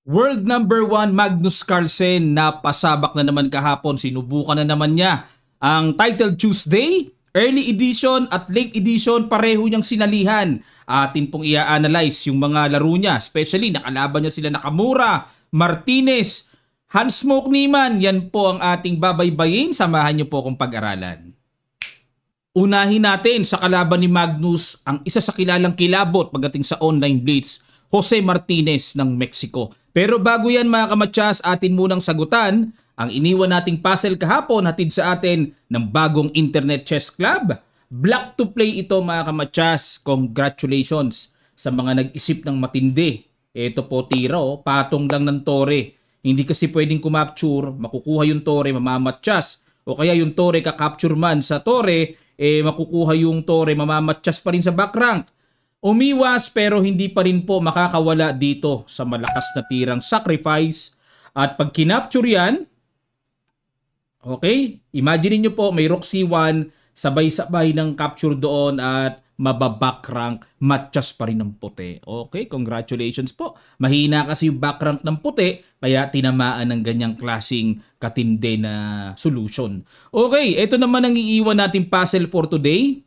World number 1 Magnus Carlsen napasabak na naman kahapon. Sinubukan na naman niya ang Title Tuesday, early edition at late edition pareho niyang sinalihan. Atin pong i-analyze yung mga laro niya, especially nakalaban niya sila Nakamura, Martinez, Hans Smoke Niemann. Yan po ang ating babaybayin. Samahan niyo po akong pag-aralan. Unahin natin sa kalaban ni Magnus ang isa sa kilalang kilabot pagdating sa online blitz, Jose Martinez ng Mexico. Pero bago yan mga kamatsas, atin munang sagutan ang iniwan nating puzzle kahapon hatid sa atin ng bagong Internet Chess Club. Black to play ito mga kamatsas. Congratulations sa mga nag-isip ng matindi. Ito po tira patong lang ng tore. Hindi kasi pwedeng kumapture, makukuha yung tore, mamamatsyas. O kaya yung tore kakapture man sa tore, makukuha yung tore, mamamatsyas pa rin sa back rank. Umiwas pero hindi pa rin po makakawala dito sa malakas na tirang sacrifice. At pag kinapture yan, okay, imagine niyo po may rook c1, sabay-sabay ng capture doon at mababack rank, matchas pa rin ng puti. Okay, congratulations po. Mahina kasi yung back rank ng puti, kaya tinamaan ng ganyang klaseng katindi na solution. Okay, ito naman ang iiwan natin puzzle for today.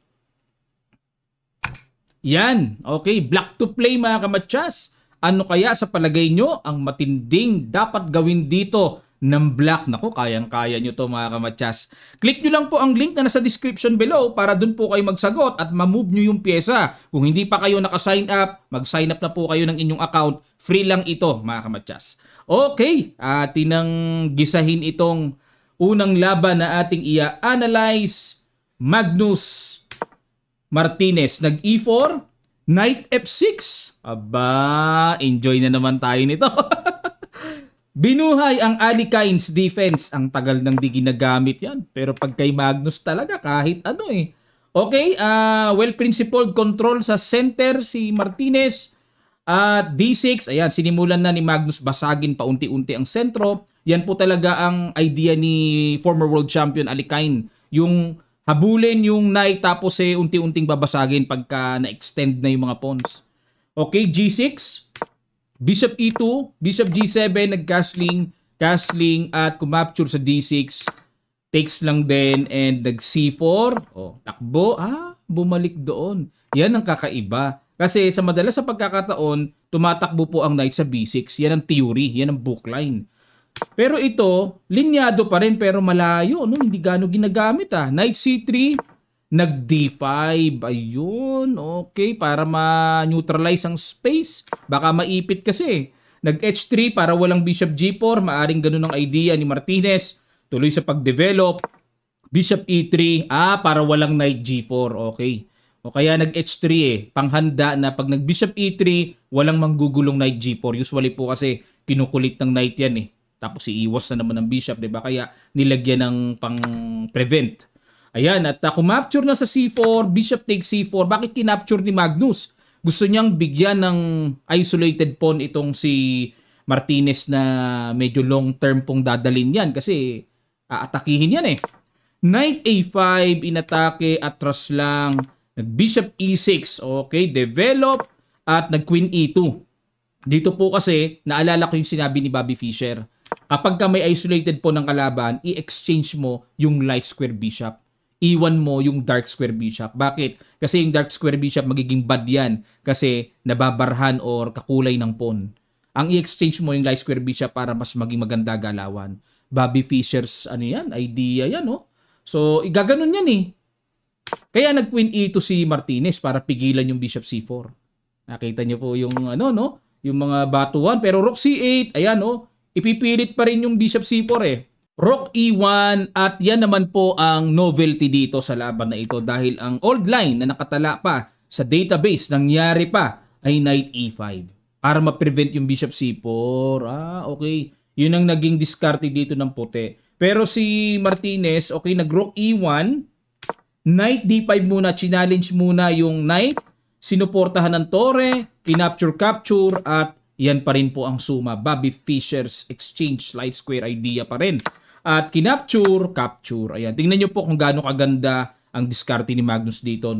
Yan, okay, black to play mga kamatsas. Ano kaya sa palagay nyo ang matinding dapat gawin dito ng black? Naku, kayang-kaya nyo to mga kamatsas. Click nyo lang po ang link na nasa description below para dun po kayo magsagot at ma-move nyo yung pyesa. Kung hindi pa kayo naka-sign up, mag-sign up na po kayo ng inyong account. Free lang ito mga kamatsas. Okay, atin ang gisahin itong unang laban na ating i-analyze. Magnus Martinez nag E4, Knight F6. Aba, enjoy na naman tayo nito. Binuhay ang Alikines defense. Ang tagal nang di ginagamit yan. Pero pag kay Magnus talaga, kahit ano eh. Okay, well-principled control sa center si Martinez. At D6, ayan, sinimulan na ni Magnus basagin paunti-unti ang sentro. Yan po talaga ang idea ni former world champion Alikine. Yung habulin yung knight tapos unti-unting babasagin pagka na-extend na yung mga pawns. Okay, G6, Bishop E2, Bishop G7, nag-castling, castling at kumapture sa D6. Takes lang din and nag-C4. Oh, takbo. Bumalik doon. Yan ang kakaiba. Kasi sa madalas sa pagkakataon, tumatakbo po ang knight sa B6. Yan ang theory, yan ang bookline. Pero ito, linyado pa rin pero malayo. No? Hindi gano'ng ginagamit. Knight C3, nag-D5. Ayun, okay. Para ma-neutralize ang space. Baka maipit kasi. Nag-H3 para walang Bishop G4. Maaring ganun ang idea ni Martinez. Tuloy sa pag-develop. Bishop E3, para walang Knight G4. Okay. O kaya nag-H3 Panghanda na pag nag-Bishop E3, walang manggugulong Knight G4. Usually po kasi kinukulit ng Knight yan Tapos iiwas na naman ng bishop, 'di ba? Kaya nilagyan ng pang-prevent. Ayan, at kumapture na sa C4, bishop takes C4. Bakit kinapture ni Magnus? Gusto niyang bigyan ng isolated pawn itong si Martinez na medyo long term pong dadalhin yan kasi aatakihin yan Knight A5, inatake, atras lang. Nag-bishop E6, okay, develop, at nag-queen E2. Dito po kasi, naalala ko yung sinabi ni Bobby Fischer. Kapag ka may isolated po ng kalaban, i-exchange mo yung light square bishop. Iwan mo yung dark square bishop. Bakit? Kasi yung dark square bishop magiging bad yan kasi nababarhan or kakulay ng pawn. Ang i-exchange mo yung light square bishop para mas maging maganda galawan. Bobby Fischer's idea yan So, igaganon yan Kaya nag-queen E2 si Martinez para pigilan yung bishop C4. Nakita niyo po yung yung mga batuhan. Pero rook C8, ayan ipipilit pa rin yung bishop C4 Rook E1 at yan naman po ang novelty dito sa laban na ito dahil ang old line na nakatala pa sa database nangyari pa ay Knight E5 para ma-prevent yung bishop C4. Okay. Yun ang naging diskarte dito ng puti. Pero si Martinez, okay, nag-rook E1, Knight D5 muna, challenge muna yung knight, sinuportahan ng tore, kinapture-capture at yan pa rin po ang suma. Bobby Fischer's exchange light square idea pa rin. At kinapture, capture. Ayan. Tingnan nyo po kung gaano kaganda ang diskarte ni Magnus dito.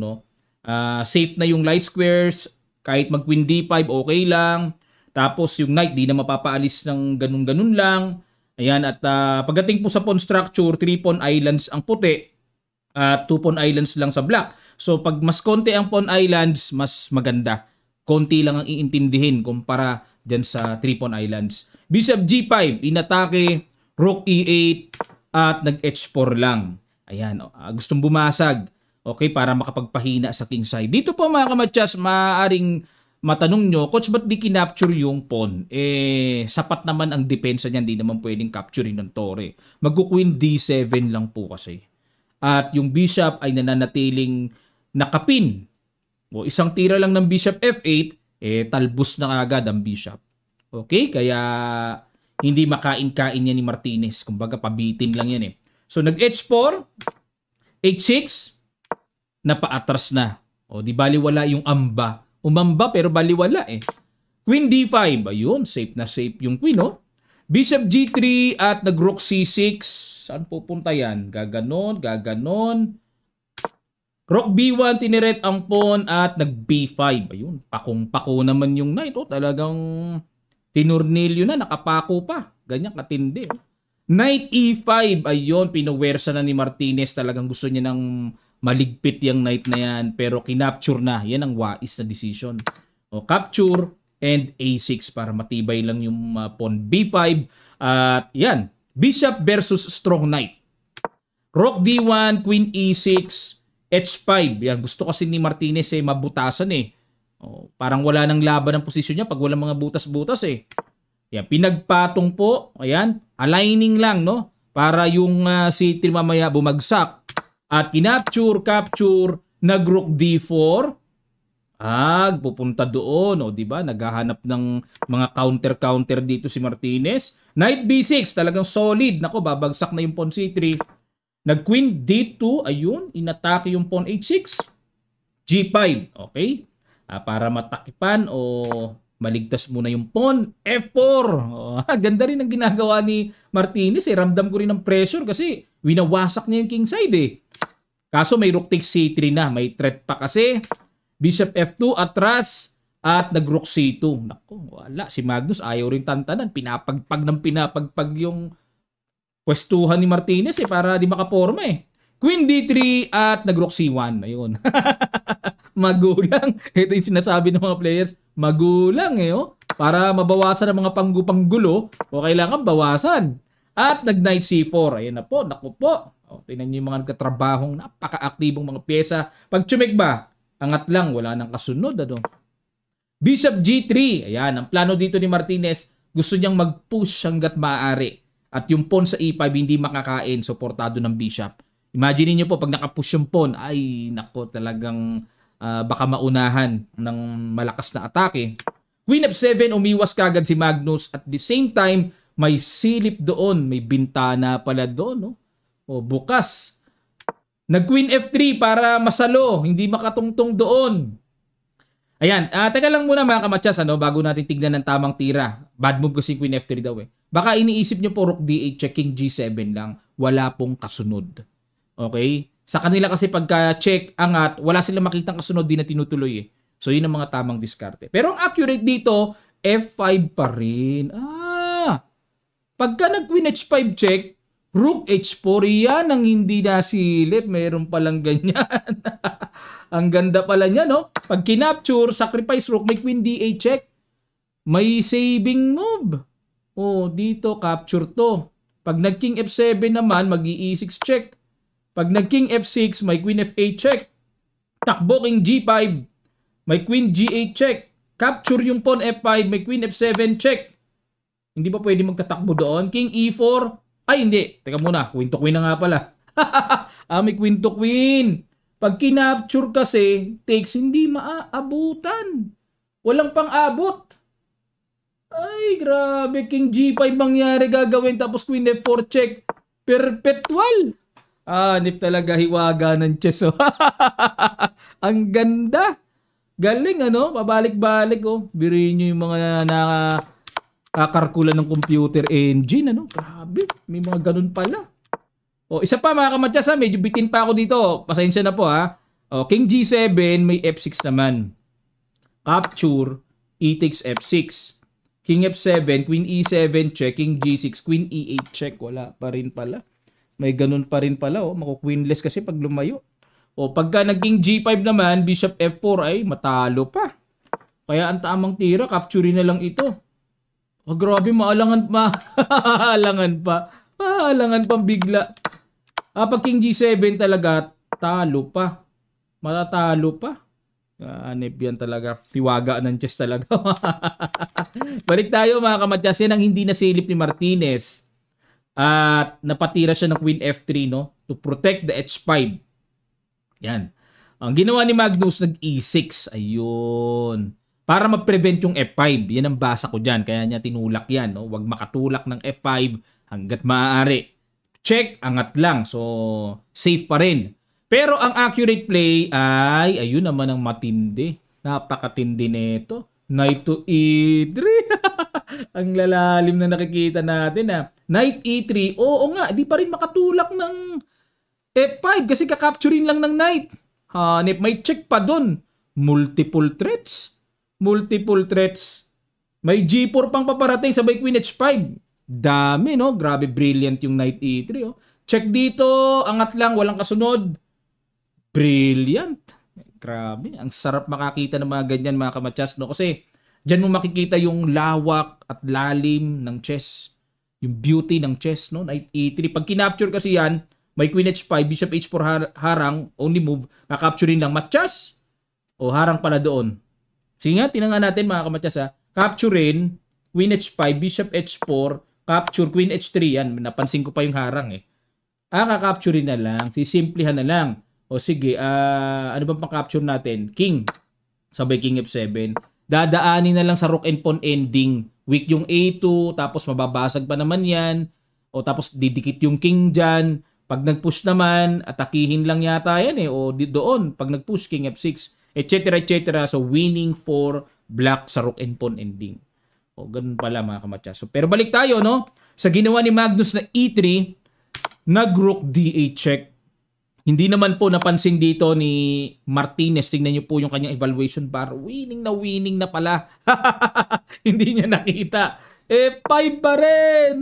Safe na yung light squares. Kahit mag queen D5, okay lang. Tapos yung knight, di na mapapaalis ng ganun-ganun lang. Ayan, at pagdating po sa pawn structure, 3 pawn islands ang puti at 2 pawn islands lang sa black. So pag mas konti ang pawn islands, mas maganda. Konti lang ang iintindihin kumpara dyan sa 3 pawn islands. Bishop G5, inatake, Rook E8, at nag-H4 lang. Ayan, gustong bumasag. Okay, para makapagpahina sa king side. Dito po mga kamatyas, maaaring matanong nyo, coach, ba't di kinapture yung pawn? Sapat naman ang depensa niyan, di naman pwedeng capturing ng tore. Mag-queen D7 lang po kasi. At yung bishop ay nananatiling nakapin. O isang tira lang ng bishop F8, talbos na agad ang bishop. Okay, kaya hindi makain-kain yan ni Martinez. Kumbaga, pabitin lang yan So, nag-H4, H6, napaatras na. O, di baliwala yung amba. Umamba pero baliwala Queen D5. Ayun, safe na safe yung queen, Bishop G3 at nag-Rook C6. Saan pupunta yan? Gaganon, gaganon. Rook B1, tiniret ang pawn at nag-B5. Ayun, pakong-pako naman yung knight. Talagang tinurnilyo na, nakapako pa. Ganyan katindi. Knight E5. Ayun, pinuwersa na ni Martinez. Talagang gusto niya ng maligpit yung knight na yan. Pero kinapture na. Yan ang wais na decision. Capture and A6 para matibay lang yung pawn B5. At yan, Bishop versus strong knight. Rook D1, Queen E6, H5. Yan, gusto kasi ni Martinez mabutasan parang wala nang laban ng posisyon niya pag walang mga butas-butas Yan, pinagpatong po. Ayan, aligning lang para yung C3 mamaya bumagsak. At capture, nag-Rook D4. Pupunta doon. Di ba? Naghahanap ng mga counter-counter dito si Martinez. Knight B6, talagang solid. Nako, babagsak na yung pawn C3. Nag-Queen D2. Ayun, inatake yung pawn H6. G5. Okay? Para matakipan o maligtas muna yung pawn. F4. Ganda rin ang ginagawa ni Martinez. Ramdam ko rin ang pressure kasi winawasak niya yung king side Kaso may Rook takes C3 na. May threat pa kasi. Bishop F2 atras at nag-Rook C2. Naku, wala. Si Magnus ayaw rin tantanan. Pinapagpag yung pwestuhan ni Martinez para di makaporma Queen D3 at nag-Rook C1. Ayun. Magulang. Ito yung sinasabi ng mga players. Magulang Para mabawasan ang mga panggulo o kailangan bawasan. At nag-Knight C4. Ayun na po. Naku po. Tingnan nyo yung mga nagkatrabahong napaka-aktibong mga pyesa. Pag tsumikba, angat lang. Wala nang kasunod. Bishop G3. Ayan. Ang plano dito ni Martinez, gusto niyang mag-push hanggat maaari. At yung pawn sa E5 hindi makakain. Suportado ng bishop. Imagine niyo po pag nakapush yung pawn, ay nako talagang baka maunahan ng malakas na atake. Queen F7, umiwas kagad si Magnus. At the same time, may silip doon. May bintana pala doon. Bukas. Nag-Queen F3 para masalo. Hindi makatungtong doon. Ayan. Teka lang muna mga kamatsas, bago natin tignan ng tamang tira. Bad move kasi Queen F3 daw Baka iniisip nyo po Rook D8, checking G7 lang. Wala pong kasunod. Okay? Sa kanila kasi pagka check, angat, wala silang makitang kasunod, di na tinutuloy So yun ang mga tamang diskarte. Pero ang accurate dito, F5 pa rin. Pagka nag-Queen H5 check, Rook H4, yan ang hindi nasilip. Meron palang ganyan. Ang ganda pala niya, Pag kinapture, sacrifice Rook, may Queen D8 check. May saving move. Dito, capture to. Pag nag-King F7 naman, mag-E6 check. Pag nag-King F6, may Queen F8 check. Takbo King G5, may Queen G8 check. Capture yung pawn F5, may Queen F7 check. Hindi ba pwede magkatakbo doon? King E4. Ay, hindi. Teka muna. Queen to Queen na nga pala. May Queen to Queen. Pag kinapture kasi, takes hindi maaabutan. Walang pang-abot. Ay, grabe. King G5 mangyari gagawin. Tapos Queen F4 check. Perpetual. Nip talaga hiwaga ng chess. Ang ganda. Galing, Pabalik-balik, Biriin nyo yung mga kakarkula ng computer engine, Grabe, may mga ganun pala. Isa pa mga kamatyas, medyo bitin pa ako dito. Pasensya na po, King G7, may F6 naman. Capture, E takes F6. King F7, Queen E7 check, King G6, Queen E8 check. Wala pa rin pala. May ganun pa rin pala. Oh. Maku-queenless kasi pag lumayo. O pagka naging G5 naman, Bishop F4 ay matalo pa. Kaya ang tamang tira, capture na lang ito. Oh, grabe, maalangan pa. Maalangan pa. Maalangan pa bigla. Pag King G7 talaga, talo pa. Matatalo pa. Anip yan talaga. Tiwaga ng chess talaga. Balik tayo mga kamatyas. Yan ang hindi nasilip ni Martinez. At napatira siya ng Queen F3 no? To protect the H5. Yan. Ang ginawa ni Magnus nag-E6. Ayun. Para ma-prevent yung F5. Yan ang basa ko dyan. Kaya niya tinulak yan. No? Huwag makatulak ng F5 hanggat maaari. Check, angat lang. So, safe pa rin. Pero ang accurate play ay, ayun naman ang matindi. Napakatindi nito. Knight to E3. Ang lalalim na nakikita natin ha. Knight E3. Oo nga, di pa rin makatulak ng F5 kasi kakapturin lang ng knight. Hanip, may check pa dun. Multiple threats. Multiple threats. May G4 pang paparating sabay Queen H5. Dami no? Grabe, brilliant yung Knight E3 oh. Check dito, angat lang, walang kasunod. Brilliant. Grabe, ang sarap makakita ng mga ganyan mga kamatyas no? Kasi dyan mo makikita yung lawak at lalim ng chess. Yung beauty ng chess no? Knight E3. Pag kinapture kasi yan, may Queen H5, Bishop H4 harang, only move, kakapturin lang matyas o harang pala doon. Sige nga, tinangan natin mga kamatyas ha. Capturein, Queen H5, Bishop H4, capture, Queen H3. Yan, napansin ko pa yung harang eh. Kakapturein na lang, sisimplihan na lang. O sige, ano bang pang-capture natin? King, sabay King F7. Dadaanin na lang sa rook and pawn ending. Weak yung A2, tapos mababasag pa naman yan. O tapos didikit yung king dyan. Pag nag-push naman, atakihin lang yata yan eh. O doon, pag nag-push, King F6, etc. etc. So, winning for black sa rook and pawn ending. O, ganun pala mga kamatyas. So, pero balik tayo, no? Sa ginawa ni Magnus na E3, nag-rook D8 check. Hindi naman po napansin dito ni Martinez. Tingnan niyo po yung kanyang evaluation bar. Winning na pala. Hindi niya nakita. F5 pa rin.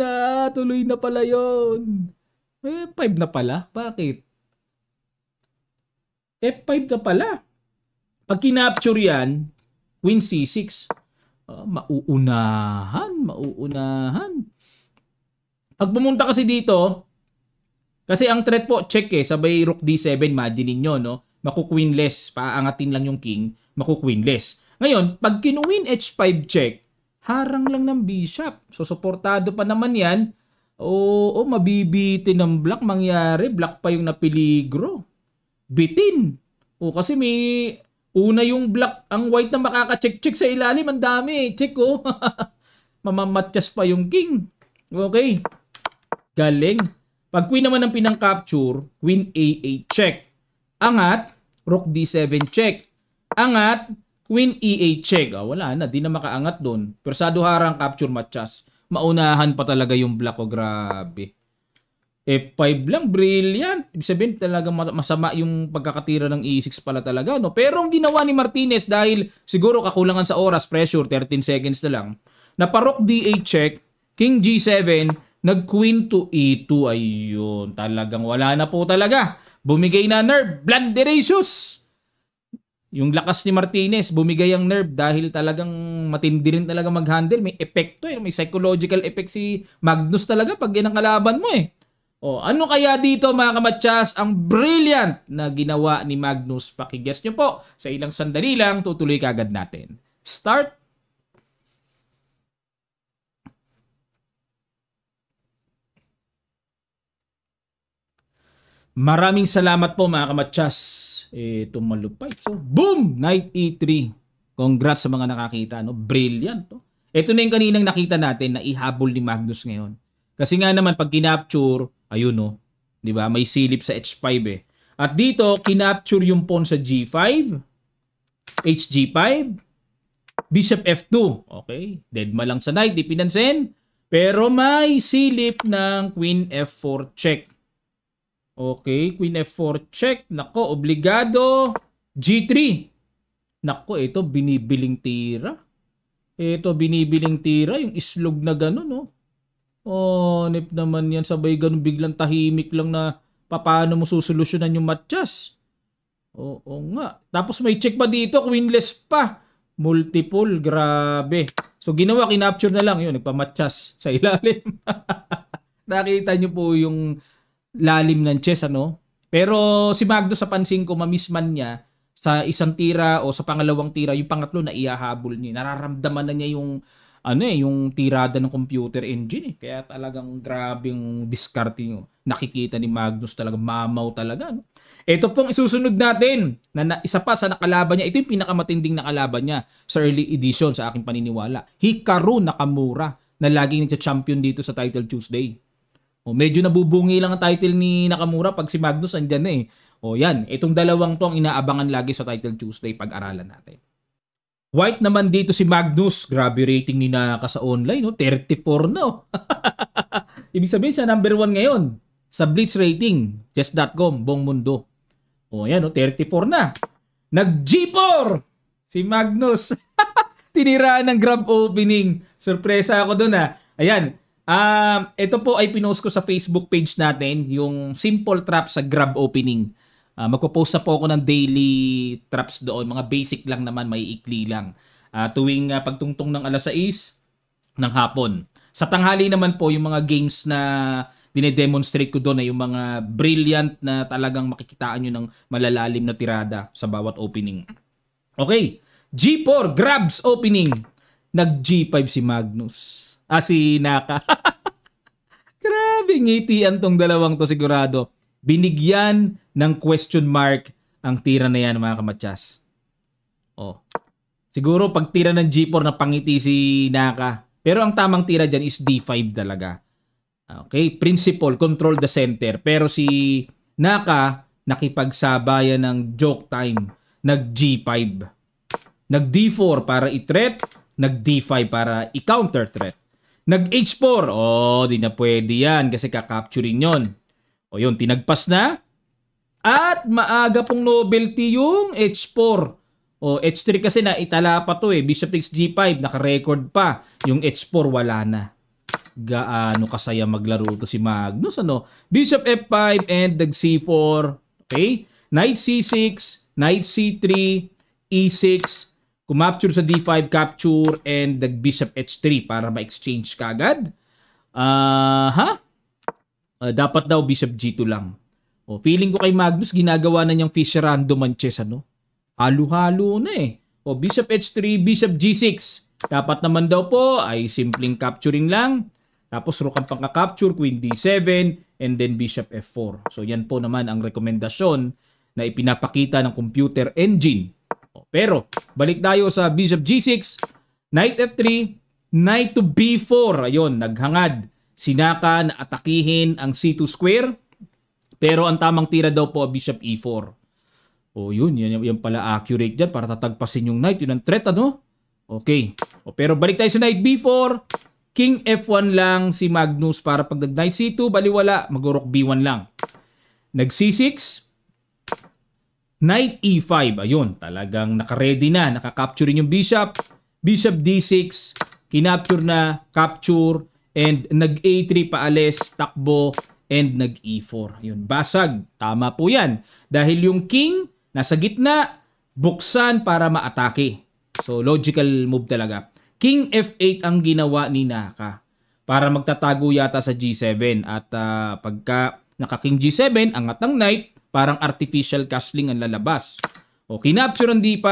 Tuloy na pala yon. F5 na pala? Bakit? F5 na pala. Pag kinapture yan, Queen C6. Mauunahan. Pag pumunta kasi dito, kasi ang threat po, check eh, sabay rook D7, imagine niyo no? Maku-queenless, paangatin lang yung king, maku-queenless. Ngayon, pag kinuwin H5 check, harang lang ng bishop. So, suportado pa naman yan. O mabibitin ng black, mangyari, black pa yung napiligro. Bitin. O, kasi may una yung black, ang white na makaka-check-check sa ilalim, ang dami. Check oh. Mamamatyas pa yung king. Okay. Galing. Pag queen naman ang pinang-capture, Queen A8 check. Angat, Rook D7 check. Angat, Queen E8 check. Wala na, di na makaangat doon. Persado harang, capture matyas. Maunahan pa talaga yung black ko, grabe. F5 lang, brilliant. Ibig sabihin talaga masama yung pagkakatira ng E6 pala talaga. No? Pero ang ginawa ni Martinez dahil siguro kakulangan sa oras, pressure, 13 seconds na lang. Naparok D8 check, King G7, nag-Queen to E2. Ayun, talagang wala na po talaga. Bumigay na nerve, Blanderatius. Yung lakas ni Martinez, bumigay ang nerve dahil talagang matindi rin talaga mag-handle. May epekto eh, may psychological effect si Magnus talaga pag yan ang kalaban mo eh. O, ano kaya dito mga kamatyas ang brilliant na ginawa ni Magnus? Pakiguess nyo po. Sa ilang sandali lang, tutuloy kagad natin. Start. Maraming salamat po mga kamatyas. Tumalupay. So, boom! Knight E3. Congrats sa mga nakakita. No? Brilliant. No? Ito na yung kaninang nakita natin na ihabol ni Magnus ngayon. Kasi nga naman, pag kinapture, ayun no, di ba? May silip sa H5 eh. At dito, kinapture yung pawn sa G5, HG5, Bishop F2. Okay, deadma lang sa knight, di pinansin. Pero may silip ng Queen F4 check. Okay, Queen F4 check. Nako, obligado. G3. Nako, ito binibiling tira. Ito, binibiling tira, yung islog na gano'n, no? Oh, nip naman yan. Sabay ganun, biglang tahimik lang na paano mo susolusyonan yung matchas. Oo nga. Tapos may check pa dito, queenless pa. Multiple, grabe. So ginawa, kinapture na lang yun, nagpamatchas sa ilalim. Nakita nyo po yung lalim ng chess, ano? Pero si Magno sa pansin ko, mamisman niya sa isang tira o sa pangalawang tira, yung pangatlo na ihahabol niya. Nararamdaman na niya yung yung tirada ng computer engine eh. Kaya talagang grabing diskarte nyo. Nakikita ni Magnus talaga, mamaw talaga. No? Ito pong isusunod natin na isa pa sa nakalaban niya. Ito yung pinakamatinding nakalaban niya sa early edition sa aking paniniwala. Hikaru Nakamura na laging nagcha-champion dito sa Title Tuesday. O, medyo nabubungi lang ang title ni Nakamura pag si Magnus andyan na eh. O yan, itong dalawang to ang inaabangan lagi sa Title Tuesday pag-aralan natin. White naman dito si Magnus. Grabe rating ni Naka sa online, no? 34 na. Ibig sabihin siya number 1 ngayon sa Blitz rating. Chess.com, buong mundo. O yan, no? 34 na. Nag-G4 si Magnus. Tiniraan ng grab opening. Surpresa ako dun Ayan. Ito po ay pinost ko sa Facebook page natin, yung simple trap sa grab opening. Magpo-post na po ako ng daily traps doon. Mga basic lang naman, may ikli lang. Tuwing pagtungtong ng alas 6 ng hapon. Sa tanghali naman po, yung mga games na dinedemonstrate ko doon ay yung mga brilliant na talagang makikitaan nyo ng malalalim na tirada sa bawat opening. Okay. G4, grabs opening. Nag-G5 si Magnus. Si Naka. Grabe, ngitian tong dalawang to sigurado. Binigyan ng question mark ang tira na yan, mga kamatsas. Siguro pag tira ng G4 na pangiti si Naka. Pero ang tamang tira dyan is D5 talaga. Okay, principle, control the center. Pero si Naka, nakipagsabayan ng joke time. Nag-G5. Nag-D4 para i-threat. Nag-D5 para i-counter threat. Nag-H4. Di na pwede yan kasi kakapturing yon. Yun, tinagpas na. At maaga pong novelty yung H4. H3 kasi na itala pa to eh. Bishop takes G5, naka-record pa. Yung H4 wala na. Gaano kasaya maglaro to si Magnus, ano? Bishop F5 and nag-C4. Okay? Knight C6, Knight C3, E6, kumapture sa D5, capture, and nag-Bishop H3 para ma-exchange kagad. Dapat daw Bishop G2 lang. Feeling ko kay Magnus, ginagawa na niyang Fischer random ang chess, ano? Halo-halo na eh. Bishop H3, Bishop G6. Dapat naman daw po ay simpleng capturing lang. Tapos rook ang pangka-capture, Queen D7, and then Bishop F4. So yan po naman ang rekomendasyon na ipinapakita ng computer engine. Pero, balik tayo sa Bishop G6, Knight F3, Knight to B4. Ayun, naghangad. Sinaka na atakihin ang C2 square. Pero ang tamang tira daw po Bishop E4. Yan pala accurate dyan para tatagpasin yung knight. Yun ang threat, ano? Okay. Pero balik tayo sa Knight B4. King F1 lang si Magnus para pag nag-Knight C2, baliwala, mag-rook B1 lang. Nag-C6. Knight E5. Ayun, talagang naka-ready na. Naka-capture yung bishop. Bishop D6. Kinapture na, capture. And nag-A3 paalis, takbo, and nag-E4. Yun, basag. Tama po yan. Dahil yung king, nasa gitna, buksan para maatake. So, logical move talaga. King F8 ang ginawa ni Naka para magtatago yata sa G7. At pagka naka-king G7, angat ng knight, parang artificial castling ang lalabas. Kinapture ang D5,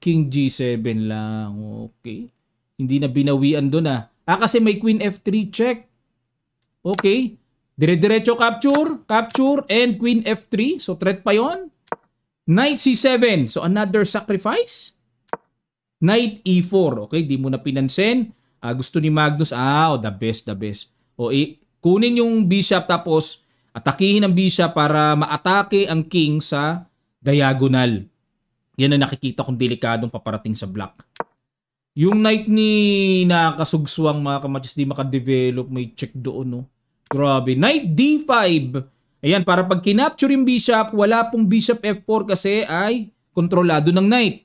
king G7 lang. Okay. Hindi na binawian doon kasi may queen F3 check. Okay. Dire-diretso capture, capture, and queen F3. So, threat pa yon. Knight C7. So, another sacrifice. Knight E4. Okay, di mo na pinansin. Gusto ni Magnus, the best, the best. Kunin yung bishop tapos atakihin ang bishop para maatake ang king sa diagonal. Yan ang nakikita kong delikadong paparating sa block. Yung knight ni nakasugsuang mga kamatis, di makadevelop, may check doon, no? Grabe. Knight D5. Ayan, para pag kinapture yung bishop, wala pong bishop F4 kasi ay kontrolado ng knight.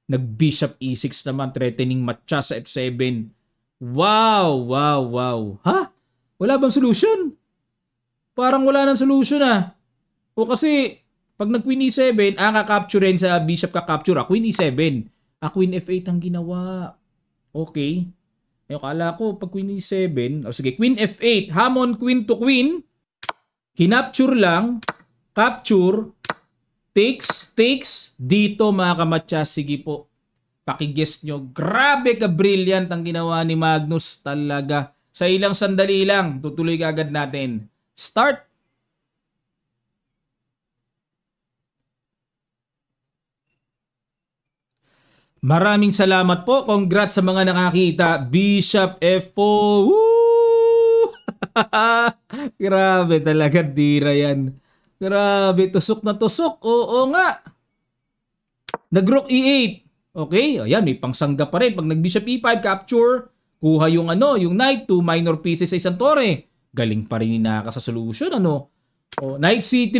Nag-bishop e6 naman, threatening matcha sa f7. Wow, wow, wow. Ha? Wala bang solution? Parang wala nang solution ah. O kasi, pag nag-queen e7, kakapturein sa bishop kakapture. Queen e7. Queen f8 ang ginawa. Okay. Yung kala ko, pag queen e7, sige, queen f8, hamon queen to queen, kinapture lang, capture, takes, dito mga kamatsyas, sige po, pakiguess nyo, grabe ka-brilliant ang ginawa ni Magnus talaga. Sa ilang sandali lang, tutuloy agad natin. Start! Maraming salamat po. Congrats sa mga nakakita. Bishop F4. Woo! Grabe talaga, dira yan. Grabe, tusok na tusok. Oo nga. Nag-rook E8. Okay, ayan, may pangsangga pa rin. Pag nag-bishop E5, capture, kuha yung yung knight, 2 minor pieces sa isang tore. Galing pa rin ni Naka sa solution, knight C3.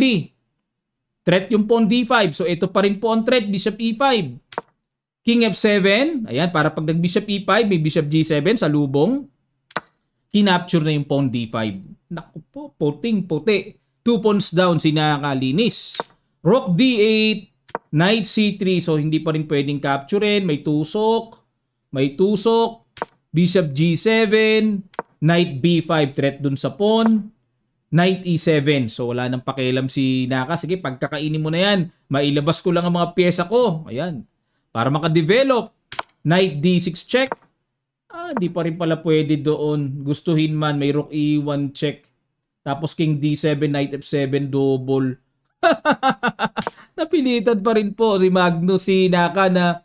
Threat yung pawn D5. So, ito pa rin po ang threat, bishop E5. King F7. Ayan, para pag nag-bishop E5, may bishop G7 sa lubong. Kinapture na yung pawn D5. Naku po, puting. 2 pawns down, sinakalinis. Rook D8, knight C3. So, hindi pa rin pwedeng capturein. May tusok. Bishop G7. Knight B5, threat dun sa pawn. Knight E7. So, wala nang pakialam si Naka. Sige, pagkakainin mo na yan. Mailabas ko lang ang mga pyesa ko. Ayan. Para makadevelop. Knight D6 check. Di pa rin pala pwede doon. Gustuhin man, may rook E1 check. Tapos king D7, knight F7 double. Napilitan pa rin po si Magnus, si Naka na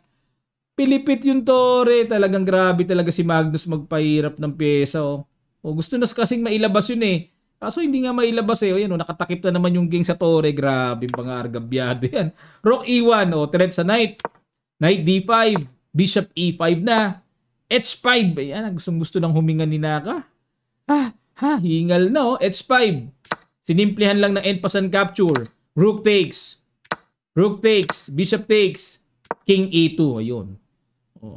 pilipit yung tore. Talagang grabe talaga si Magnus magpahirap ng pyesa. Gusto na kasing mailabas yun eh. Kaso hindi nga mailabas eh. Yan, nakatakip na naman yung king sa tore. Grabe mga argabyado yan. Rook E1, threat sa knight. Knight D5, bishop E5 na. H5, ayan, gusto ng huminga ni Naka. Hingal na H5. Sinimplihan lang ng end pass and capture. Rook takes, bishop takes, king E2, ayun.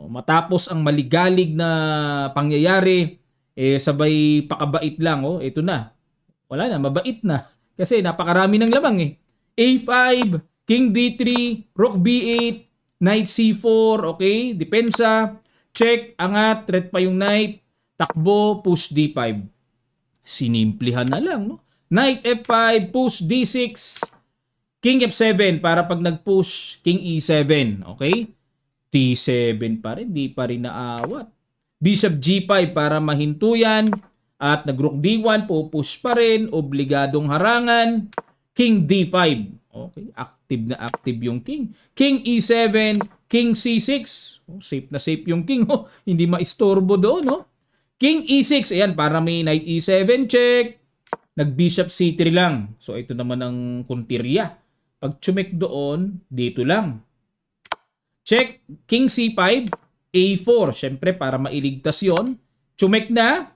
Matapos ang maligalig na pangyayari, sabay pakabait lang, ito na. Wala na, mabait na. Kasi napakarami ng lamang A5, king D3, rook B8, knight C4, okay? Depensa, check, angat, threat pa yung knight, takbo, push D5. Sinimplihan na lang, Knight F5, push D6, king F7 para pag nag-push, king E7, okay? T7 pa rin, di pa rin naawat. Bishop G5 para mahintuyan, at nag-rook D1, pupush pa rin, obligadong harangan, king D5, okay? Active na active yung king. King E7, king C6. Safe na safe yung king. Hindi maistorbo doon. King E6. Ayan, para may knight E7 check. Nag-bishop C3 lang. So, ito naman ang kuntirya. Pag chumek doon, dito lang. Check. King C5. A4. Siyempre, para mailigtas yon. Chumek na.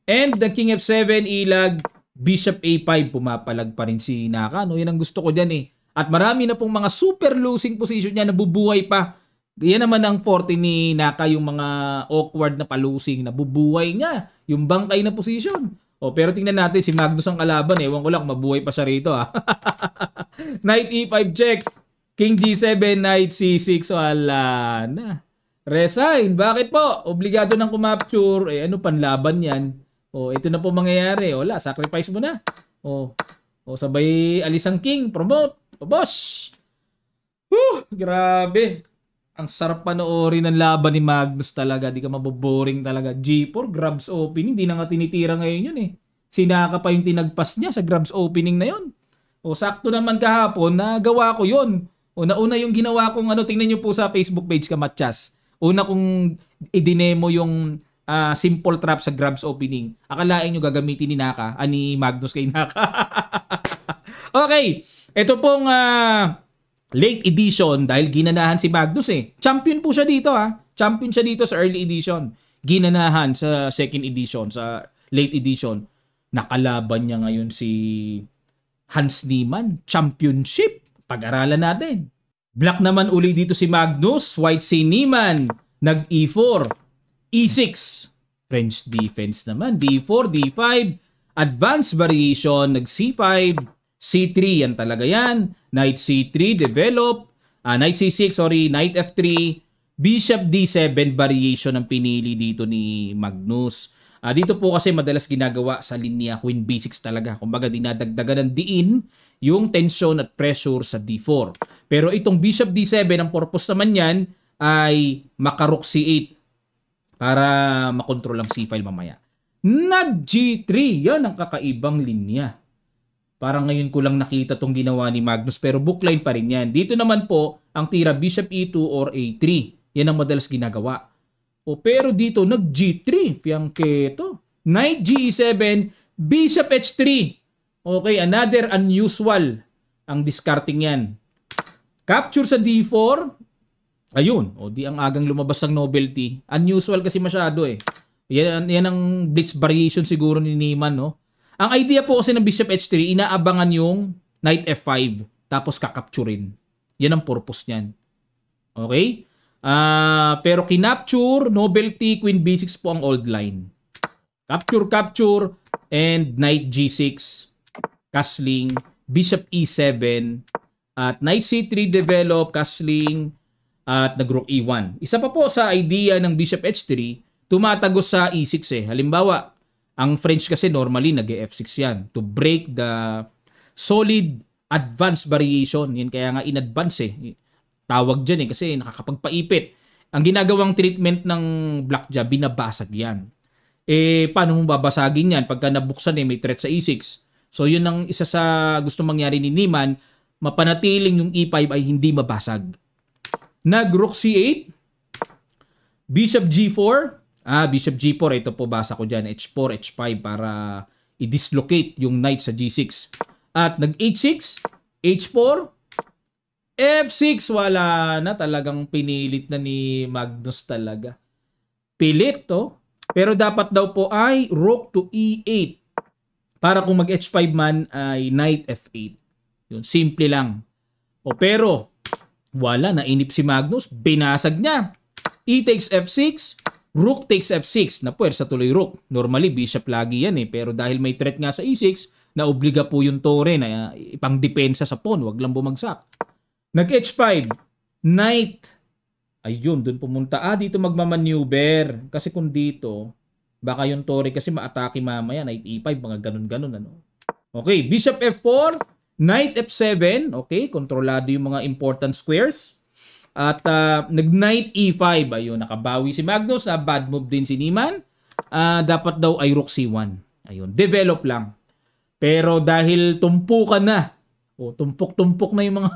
And the king F7 ilag. Bishop A5. Pumapalag pa rin si Naka. Yan ang gusto ko dyan At marami na pong mga super losing position niya, nabubuhay pa. Yan naman ang forte ni Naka, yung mga awkward na palusing, nabubuhay niya. Yung bangkay na position. Pero tingnan natin, si Magnus ang kalaban. Ewan ko lang, mabuhay pa siya rito. Knight E5 check. King G7, Knight C6. Wala na. Resign. Bakit po? Obligado ng kumapture. Ano panlaban yan? Ito na po mangyayari. Wala, sacrifice mo na. Sabay alis ang king. Promote. Boss! Grabe. Ang sarap panoorin ng laban ni Magnus talaga. Di ka maboboring talaga. G4, grabs opening. Di na nga tinitira ngayon yun Si Naka pa yung tinagpas niya sa grabs opening na yun. Sakto naman kahapon, nagawa ko yun. Nauna yung ginawa kong tingnan nyo po sa Facebook page Kamatsyas. Una kong idinemo yung simple trap sa grabs opening. Akalain nyo gagamitin ni Naka, ni Magnus kay Naka. Okay. Ito pong late edition dahil ginanahan si Magnus Champion po siya dito Champion siya dito sa early edition. Ginanahan sa second edition, sa late edition. Nakalaban niya ngayon si Hans Niemann. Championship. Pag-aralan natin. Black naman uli dito si Magnus. White si Niemann. Nag E4. E6. French defense naman. D4, D5. Advanced variation. Nag C5. C3. Yan talaga yan. Knight C3. Develop. Knight C6. Sorry. Knight F3. Bishop D7 variation ang pinili dito ni Magnus. Dito po kasi madalas ginagawa sa linya Queen B6 talaga. Kumbaga dinadagdagan ng diin yung tension at pressure sa D4. Pero itong Bishop D7, ang purpose naman yan ay maka-Rook C8 para makontrol ang C5 mamaya. Nag G3, yan ang kakaibang linya. Parang ngayon ko lang nakita tong ginawa ni Magnus pero bookline pa rin yan. Dito naman po ang tira Bishop E2 or A3. Yan ang madalas ginagawa. Pero dito nag G3, fiangketo. Knight G7, Bishop H3. Okay, another unusual ang discarding yan. Capture sa D4. Ayun, di ang agang lumabas ng novelty. Unusual kasi masyado eh. Yan ang blitz variation siguro ni Niemann, no? Ang idea po kasi ng Bishop H3, inaabangan yung Knight F5 tapos kakapturin. Yan ang purpose niyan. Okay? Pero kinapture, novelty, Queen B6 po ang old line. Capture, and Knight G6, castling, Bishop E7, at Knight C3 develop, castling, at nag-Rook E1. Isa pa po sa idea ng Bishop H3, tumatagos sa E6 eh. Halimbawa, ang French kasi normally nag-F6 yan to break the solid advanced variation. Yan kaya nga in advance eh. Tawag dyan eh kasi nakakapagpaipit. Ang ginagawang treatment ng blackjack, binabasag yan. Paano mo babasagin yan? Pagka nabuksan may threat sa E6. So yun ang isa sa gusto mangyari ni Niemann, mapanatiling yung E5 ay hindi mabasag. Nag-Rook C8, Bishop G4, Bishop G4, ito po basa ko dyan, H4, H5 para i-dislocate yung knight sa G6. At nag-H6, H4, F6, wala na. Talagang pinilit na ni Magnus talaga. Pilit to. Pero dapat daw po ay Rook to E8. Para kung mag-H5 man ay Knight F8. Yun, simple lang. Pero, wala, nainip si Magnus. Binasag niya. E takes F6, Rook takes F6. Napuwersa tuloy Rook. Normally, Bishop lagi yan eh. Pero dahil may threat nga sa E6, naobliga po yung Tore na ipang depensa sa pawn. Wag lang bumagsak. Nag-H5, Knight. Ayun, dun pumunta. Dito magmamaneuver. Kasi kung dito, baka yung Tore kasi ma-atake mamaya. Knight E5, mga ganun-ganun. Ano? Okay, Bishop F4, Knight F7. Okay, kontrolado yung mga important squares. At nag-Knight E5. Ayun, nakabawi si Magnus. Bad move din si Niemann. Dapat daw ay Rook C1. Ayun, develop lang. Pero dahil tumpukan na, tumpok-tumpok na yung mga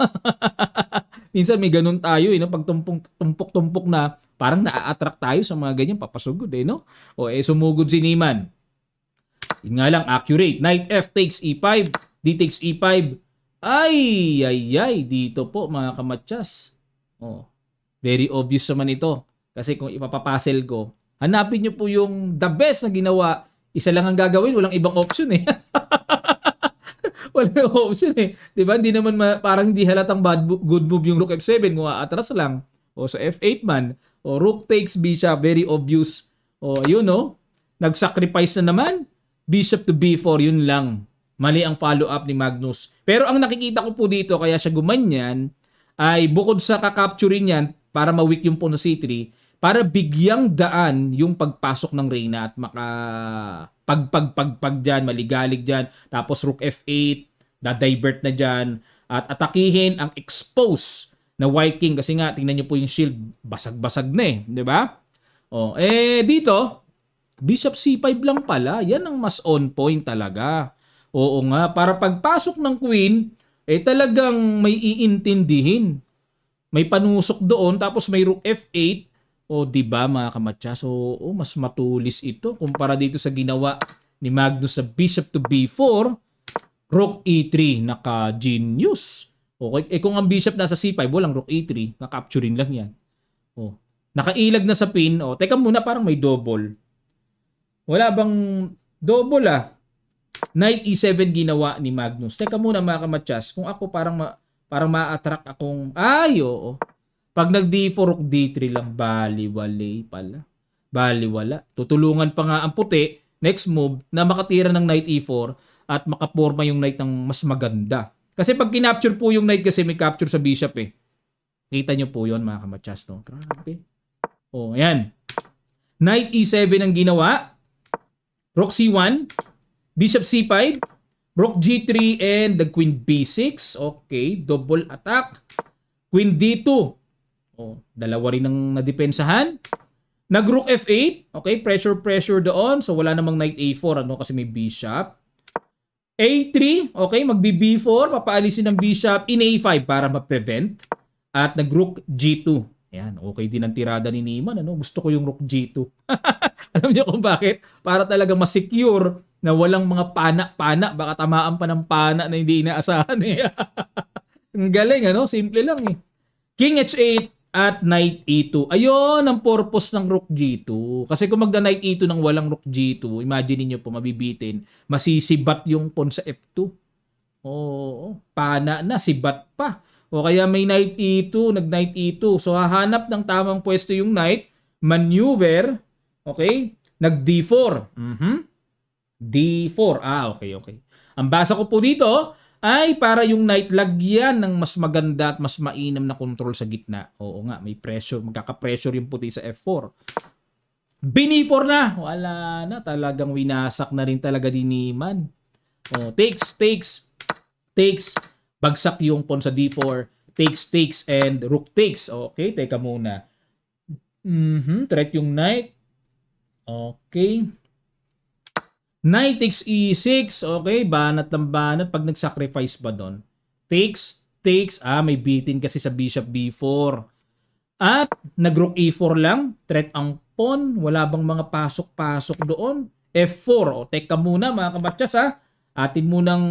minsan may ganun tayo no? Pag tumpok-tumpok na parang na-attract tayo sa mga ganyan papasugod no? Sumugod si Niemann. Yun nga lang, accurate. Knight F takes E5, D takes E5. Ay, dito po mga kamatsas. Very obvious naman ito. Kasi kung ipapapasel ko, hanapin nyo po yung the best na ginawa. Isa lang ang gagawin, walang ibang option eh. Walang option eh. Diba? Hindi naman parang hindi halatang good move yung Rook F7 kung atras lang. Sa F8 man. Rook takes Bishop. Very obvious. Ayun nag-sacrifice na naman. Bishop to B4. Yun lang. Mali ang follow-up ni Magnus. Pero ang nakikita ko po dito, kaya siya gumanyan, ay bukod sa kakapturin yan para ma-weak yung pawn sa C3, para bigyang daan yung pagpasok ng Reyna at pagpag dyan, maligalig dyan. Tapos Rook F8, da-divert na dyan. At atakihin ang expose na White King. Kasi nga, tingnan nyo po yung shield, basag-basag na eh. Diba? Dito, Bishop C5 lang pala. Yan ang mas on point talaga. Oo nga, para pagpasok ng Queen, talagang may iintindihin. May panusok doon, tapos may Rook F8. Diba mga kamatya? Mas matulis ito kumpara dito sa ginawa ni Magnus sa Bishop to B4, Rook E3, naka-genius. Kung ang Bishop nasa C5, walang Rook E3, nakapturin lang yan. Nakailag na sa pin. Teka muna, parang may double. Wala bang double Knight E7 ginawa ni Magnus. Teka muna mga kamatsas, kung ako parang Para ma-attract akong, ay, oo. Pag nag-D4, rook D3 lang, baliwalay pala. Baliwala. Tutulungan pa nga ang puti, next move, na makatira ng knight E4 at makaporma yung knight ng mas maganda. Kasi pag kinapture po yung knight kasi may capture sa bishop eh. Kita nyo po yun mga kamatsas, no? Grabe. O, ayan. Knight E7 ang ginawa. Rook C1. Bishop C5. Rook G3 and the Queen B6. Okay, double attack. Queen D2. O, dalawa rin ang nadepensahan. Nag-Rook F8. Okay, pressure doon. So, wala namang Knight A4, ano, kasi may bishop. A3. Okay, magbi-B4. Papaalisin ng bishop in A5 para ma-prevent. At nag-Rook G2. Ayan, okay din ang tirada ni Niemann. Ano? Gusto ko yung Rook G2. Alam niyo kung bakit? Para talaga ma-secure na walang mga pana-pana. Baka tamaan pa ng pana na hindi inaasahan eh. Ang galing, ano? Simple lang eh. King H8 at Knight E2. Ayun ang purpose ng Rook G2. Kasi kung magda-Knight E2 ng walang Rook G2, imagine niyo po, mabibitin. Masisibat yung pawn sa F2. Oo, pana na, sibat pa. O kaya may Knight E2, nag-Knight E2. So hahanap ng tamang pwesto yung Knight, maneuver, okay? Nag-D4. D4. Okay. Ang basa ko po dito ay para yung Knight lagyan ng mas maganda at mas mainam na control sa gitna. Oo nga, may pressure. Magkaka-pressure yung puti sa F4. Bin-E4 na. Wala na. Talagang winasak na rin talaga din ni Niemann. Oh, takes. Bagsak yung pawn sa D4. Takes, and rook takes. Okay, teka muna. Threat yung knight. Okay. Knight takes E6. Okay, banat ng banat. Pag nag-sacrifice ba doon? Takes. May beating kasi sa bishop B4. At nag-rook E4 lang. Threat ang pawn. Wala bang mga pasok-pasok doon? F4. O, teka muna mga kamatsas ha. Atin munang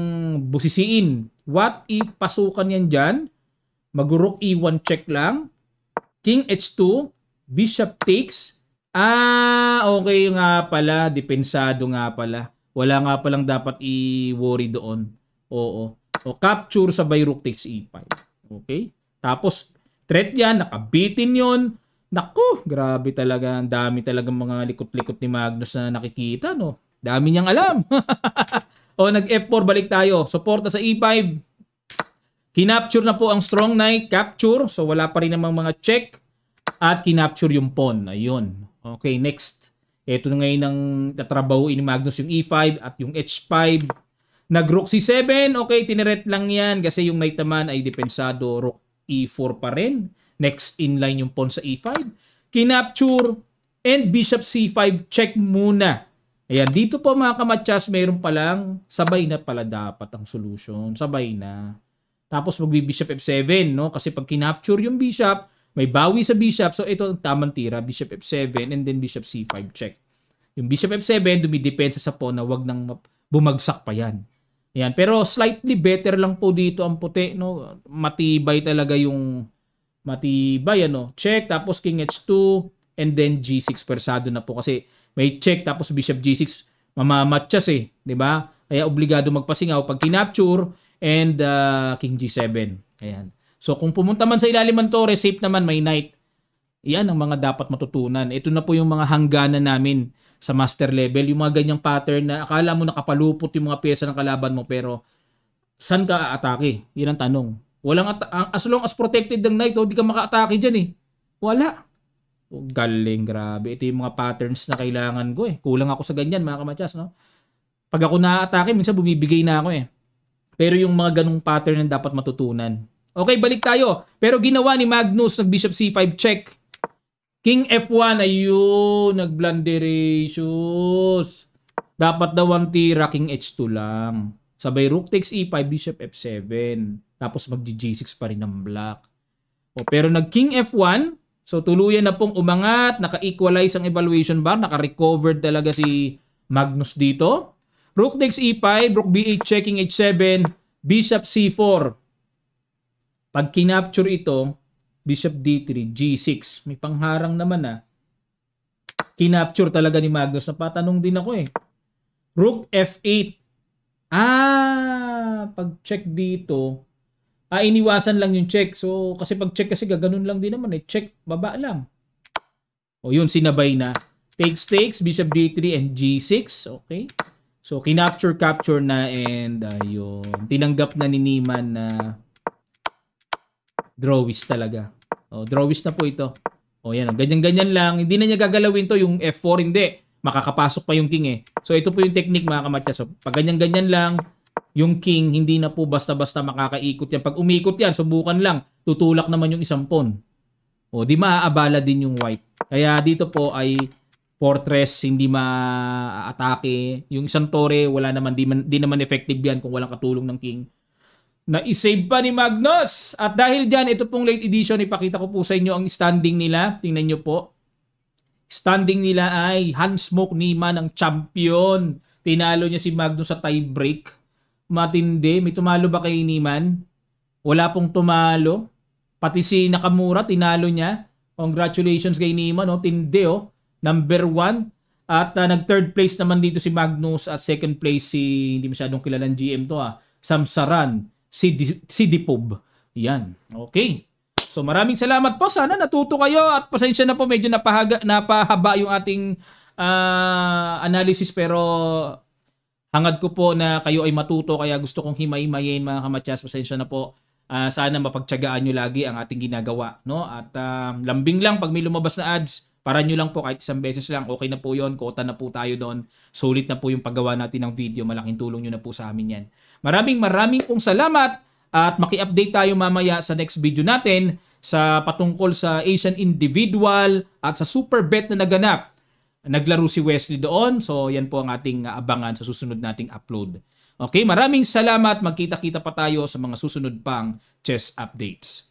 busisiin. What if pasukan yan dyan? Mag-rook E1 check lang. King H2. Bishop takes. Okay nga pala. Depensado nga pala. Wala nga palang dapat i-worry doon. Oo. O capture sabay rook takes E5. Okay? Tapos, threat yan. Nakabitin yon. Naku, grabe talaga. Ang dami talagang mga likot-likot ni Magnus na nakikita, no? Dami niyang alam. O, nag-F4, balik tayo. Suporta sa E5. Kinapture na po ang strong knight. Capture. So, wala pa rin namang mga check. At kinapture yung pawn. Ayun. Okay, next. Ito na ngayon ang tatrabahuin ni Magnus yung E5 at yung H5. Nag-Rook C7. Okay, tineret lang yan. Kasi yung knight naman ay depensado. Rook E4 pa rin. Next in line yung pawn sa E5. Kinapture. And Bishop C5. Check muna. Ayan, dito po mga kamatsas, mayroon palang sabay na pala dapat ang solution. Sabay na. Tapos magbi-bishop F7, no? Kasi pag kinapture yung bishop, may bawi sa bishop. So ito ang tamang tira, bishop F7 and then bishop C5 check. Yung bishop F7, dumidepensa sa pawn na wag nang bumagsak pa yan. Ayan, pero slightly better lang po dito ang puti, no? Matibay talaga yung matibay, ano? Check, tapos king H2 and then G6 persado na po kasi may check tapos bishop G6 mamamatchas eh, 'di ba? Kaya obligado magpasingaw pag kinapture and king G7. Ayan. So kung pumunta man sa ilalim ng torre, safe naman may knight. Iyan ang mga dapat matutunan. Ito na po yung mga hangganan namin sa master level, yung mga ganyang pattern na akala mo nakapalupot yung mga pyesa ng kalaban mo pero saan ka aatake? Yan ang tanong. Walang as long as protected ng knight, hindi ka maka-atake diyan eh. Wala. Oh, galing, grabe. Ito yung mga patterns na kailangan ko eh. Kulang ako sa ganyan, mga kamatsas, no? Pag ako na-atake, minsan bumibigay na ako eh. Pero yung mga ganung pattern ang dapat matutunan. Okay, balik tayo. Pero ginawa ni Magnus, nag-bishop C5 check. King F1, ayun, nag-blunderations. Dapat daw ang tira, King H2 lang. Sabay rook takes E5, bishop F7. Tapos mag-G6 pa rin ang black. O, pero nag-King F1, so tuluyan na pong umangat, naka-equalize ang evaluation bar, naka-recovered talaga si Magnus dito. Rook takes E5, rook B8 checking H7, bishop C4. Pag kinapture ito, bishop D3, G6. May pangharang naman Kinapture talaga ni Magnus. Napatanong din ako eh. Rook F8. Pag check dito, iniwasan lang yung check. So, kasi pag check kasi gaganon lang din naman eh. Check, baba lang. O yun, sinabay na. Takes, bishop d3 and g6. Okay. So, capture na and yun. Tinanggap na ni Niemann na drawis talaga. O, drawis na po ito. O yan, ganyan-ganyan lang. Hindi na niya gagalawin to yung F4, hindi. Makakapasok pa yung king eh. So ito po yung technique mga kamatya. So pag ganyan-ganyan lang, yung king hindi na po basta-basta makakaikot yan. Pag umikot yan, subukan lang. Tutulak naman yung isang pawn. O di maaabala din yung white. Kaya dito po ay fortress, hindi ma-atake. Yung isang tore, wala naman, di naman effective yan kung walang katulong ng king. Na-save pa ni Magnus. At dahil dyan, ito pong late edition, ipakita ko po sa inyo ang standing nila. Tingnan nyo po. Standing nila ay Hans-Smoke Niemann ang champion. Tinalo niya si Magnus sa tie break. Matindi. May tumalo ba kay Niemann? Wala pong tumalo. Pati si Nakamura, tinalo niya. Congratulations kay Niemann. Oh. Tindi. Oh. Number 1. At nag-third place naman dito si Magnus. At second place si, hindi masyadong kilalang GM to Samsaran. Si Dipov. Yan. Okay. So maraming salamat po. Sana natuto kayo at pasensya na po medyo napahaba yung ating analysis pero hangad ko po na kayo ay matuto kaya gusto kong himay-himayin mga kamatyas. Pasensya na po. Sana mapagtiyagaan nyo lagi ang ating ginagawa. No? At lambing lang pag may lumabas na ads. Para nyo lang po kahit isang beses lang. Okay na po yon. Kota na po tayo doon. Sulit na po yung paggawa natin ng video. Malaking tulong nyo na po sa amin yan. Maraming pong salamat at maki-update tayo mamaya sa next video natin sa patungkol sa Asian Individual at sa Super Bet na naganap. Naglaro si Wesley doon. So yan po ang ating abangan sa susunod nating upload. Okay, maraming salamat. Magkita-kita pa tayo sa mga susunod pang chess updates.